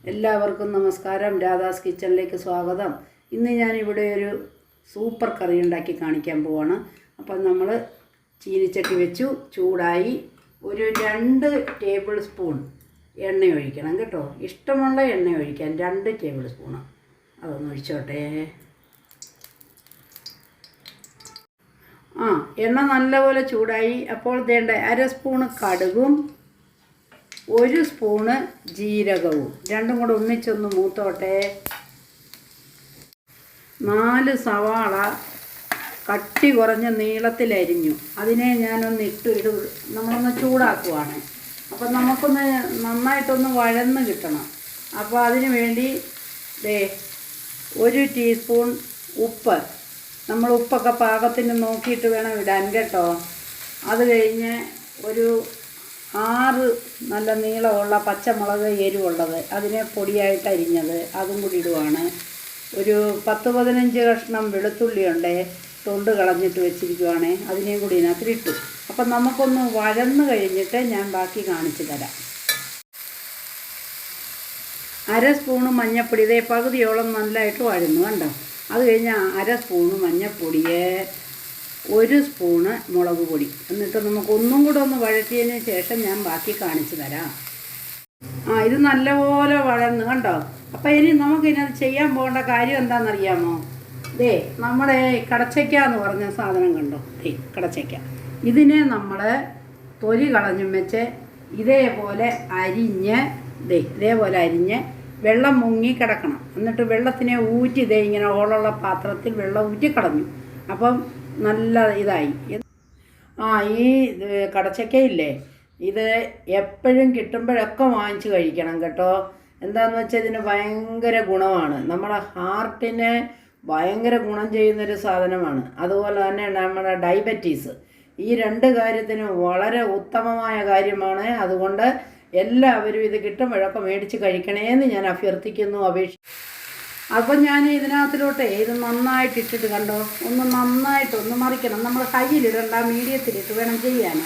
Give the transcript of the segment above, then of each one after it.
എല്ലാവർക്കും നമസ്കാരം. രാധാസ് കിച്ചണിലേക്ക് സ്വാഗതം. ഇന്ന് ഞാനിവിടെ ഒരു സൂപ്പർ കറി ഉണ്ടാക്കി കാണിക്കാൻ പോവാണ്. അപ്പം നമ്മൾ ചീനിച്ചട്ടി വെച്ചു, ചൂടായി. ഒരു 2 ടേബിൾ സ്പൂൺ എണ്ണ ഒഴിക്കണം കേട്ടോ. ഇഷ്ടമുള്ള എണ്ണ ഒഴിക്കാൻ 2 ടേബിൾ സ്പൂണ്. അതൊന്ന് ഒഴിച്ചോട്ടെ. എണ്ണ നല്ലപോലെ ചൂടായി. അപ്പോൾ വേണ്ട 1/2 സ്പൂണ് കടുകും 1 സ്പൂണ് ജീരകവും രണ്ടും കൂടെ ഒന്നിച്ചൊന്ന് മൂത്തോട്ടെ. 4 സവാള കട്ടി കുറഞ്ഞ നീളത്തിലരിഞ്ഞു. അതിനെ ഞാനൊന്ന് നമ്മളൊന്ന് ചൂടാക്കുവാണ്. അപ്പം നമുക്കൊന്ന് നന്നായിട്ടൊന്ന് വഴന്ന് കിട്ടണം. അപ്പോൾ അതിന് വേണ്ടി 1 ടീസ്പൂൺ ഉപ്പ്. നമ്മൾ ഉപ്പൊക്കെ പാകത്തിന് നോക്കിയിട്ട് വേണം ഇടാൻ കേട്ടോ. അത് കഴിഞ്ഞ് ഒരു 6 നല്ല നീളമുള്ള പച്ചമുളക് എരിവുള്ളത് അതിനെ പൊടിയായിട്ട് അരിഞ്ഞത് അതും കൂടി ഇടുവാണ്. ഒരു 10-15 കഷ്ണം വെളുത്തുള്ളിയുണ്ട്, തൊണ്ട് കളഞ്ഞിട്ട് വെച്ചിരിക്കുവാണ്. അതിനെയും കൂടി ഇതിനകത്തിട്ടു. അപ്പം നമുക്കൊന്ന് വഴന്ന് കഴിഞ്ഞിട്ട് ഞാൻ ബാക്കി കാണിച്ചു തരാം. 1/2 സ്പൂണ് മഞ്ഞൾപ്പൊടി, ഇതേ പകുതിയോളം നല്ലതായിട്ട് വഴന്നു കണ്ടോ. അത് കഴിഞ്ഞ് 1/2 സ്പൂണ് മഞ്ഞൾപ്പൊടിയെ 1 സ്പൂണ് മുളക് പൊടി. എന്നിട്ട് നമുക്ക് ഒന്നും കൂടെ ഒന്ന് വഴറ്റിയതിന് ശേഷം ഞാൻ ബാക്കി കാണിച്ചു തരാം. ഇത് നല്ലപോലെ വഴന്ന് കണ്ടോ. അപ്പം ഇനി നമുക്കിനത് ചെയ്യാൻ പോകേണ്ട കാര്യം എന്താണെന്നറിയാമോ? നമ്മുടെ കടച്ചയ്ക്ക എന്ന് പറഞ്ഞ സാധനം കണ്ടോ. കടച്ചയ്ക്ക ഇതിനെ നമ്മൾ തൊലി കളഞ്ഞും വെച്ച് ഇതേപോലെ അരിഞ്ഞ് വെള്ളം മുങ്ങി കിടക്കണം. എന്നിട്ട് വെള്ളത്തിനെ ഊറ്റി ഇങ്ങനെ ഹോളുള്ള പാത്രത്തിൽ വെള്ളം ഊറ്റി കളഞ്ഞു. അപ്പം നല്ല ഇതായി. ഈ കടച്ചക്കയില്ലേ, ഇത് എപ്പോഴും കിട്ടുമ്പോഴൊക്കെ വാങ്ങിച്ച് കഴിക്കണം കേട്ടോ. എന്താണെന്ന് വെച്ചാൽ ഇതിന് ഭയങ്കര ഗുണമാണ്. നമ്മുടെ ഹാർട്ടിന് ഭയങ്കര ഗുണം ചെയ്യുന്നൊരു സാധനമാണ്. അതുപോലെ തന്നെ നമ്മുടെ ഡയബറ്റീസ്, ഈ 2 കാര്യത്തിനും വളരെ ഉത്തമമായ കാര്യമാണ്. അതുകൊണ്ട് എല്ലാവരും ഇത് കിട്ടുമ്പോഴൊക്കെ മേടിച്ച് കഴിക്കണേന്ന് ഞാൻ അഭ്യർത്ഥിക്കുന്നു, അപ്പം ഞാൻ ഇതിനകത്തിലോട്ട് ഇത് നന്നായിട്ട് ഇട്ടിട്ട് കണ്ടോ, ഒന്ന് നന്നായിട്ടൊന്ന് മറിക്കണം. നമ്മൾ കയ്യിലിടണ്ട, മീഡിയത്തിലിട്ട് വേണം ചെയ്യാൻ.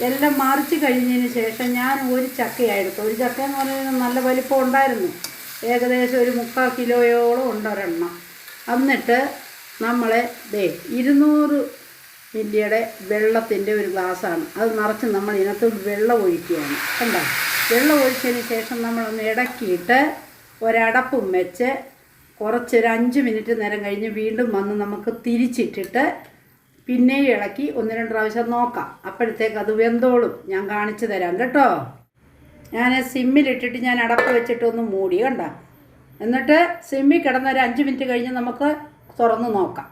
എല്ലാം മറിച്ച് കഴിഞ്ഞതിന് ശേഷം ഞാൻ ഒരു ചക്കയായിരുന്നു. ഒരു ചക്ക എന്ന് പറയുന്നത് നല്ല വലിപ്പം ഉണ്ടായിരുന്നു. ഏകദേശം ഒരു 3/4 കിലോയോളം ഉണ്ട് ഒരെണ്ണം. എന്നിട്ട് നമ്മൾ 200 മില്ലിയുടെ വെള്ളത്തിൻ്റെ ഒരു ഗ്ലാസ്സാണ് അത് നിറച്ച് നമ്മൾ ഇതിനകത്ത് വെള്ളം ഒഴിക്കുകയാണ്. കണ്ടോ, വെള്ളം ഒഴിച്ചതിന് ശേഷം നമ്മളൊന്ന് ഇടക്കിയിട്ട് ഒരടപ്പും വെച്ച് കുറച്ചൊരു 5 മിനിറ്റ് നേരം കഴിഞ്ഞ് വീണ്ടും വന്ന് നമുക്ക് തിരിച്ചിട്ടിട്ട് പിന്നെയും ഇളക്കി 1-2 പ്രാവശ്യം നോക്കാം. അപ്പോഴത്തേക്ക് അത് വെന്തോളും. ഞാൻ കാണിച്ചു തരാം കേട്ടോ. ഞാൻ സിമ്മിലിട്ടിട്ട് ഞാൻ അടപ്പ് വെച്ചിട്ടൊന്ന് മൂടി കണ്ട. എന്നിട്ട് സിമ്മിൽ കിടന്നൊരു 5 മിനിറ്റ് കഴിഞ്ഞ് നമുക്ക് തുറന്ന് നോക്കാം.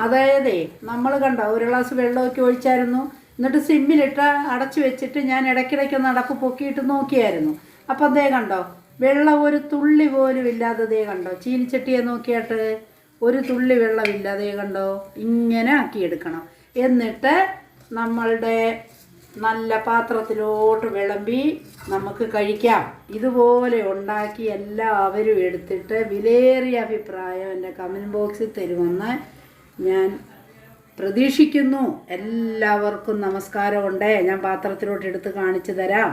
അതായത് നമ്മൾ കണ്ട 1 ഗ്ലാസ് വെള്ളമൊക്കെ ഒഴിച്ചായിരുന്നു. എന്നിട്ട് സിമ്മിലിട്ട് അടച്ചു വെച്ചിട്ട് ഞാൻ ഇടയ്ക്കിടയ്ക്കൊന്ന് അടപ്പ് പൊക്കിയിട്ട് നോക്കിയായിരുന്നു. അപ്പം കണ്ടോ, വെള്ളം ഒരു തുള്ളി പോലും ഇല്ലാതെ കണ്ടോ. ചീനിച്ചട്ടിയെ നോക്കിയിട്ട് ഒരു തുള്ളി വെള്ളമില്ലാതെ കണ്ടോ. ഇങ്ങനെ ആക്കിയെടുക്കണം. എന്നിട്ട് നമ്മളുടെ നല്ല പാത്രത്തിലോട്ട് വിളമ്പി നമുക്ക് കഴിക്കാം. ഇതുപോലെ ഉണ്ടാക്കി എല്ലാവരും എടുത്തിട്ട് വിലയേറിയ അഭിപ്രായം എൻ്റെ കമൻറ്റ് ബോക്സിൽ തരുമെന്ന് ഞാൻ പ്രതീക്ഷിക്കുന്നു. എല്ലാവർക്കും നമസ്കാരമുണ്ട്. ഞാൻ പാത്രത്തിലോട്ട് എടുത്ത് കാണിച്ചു തരാം.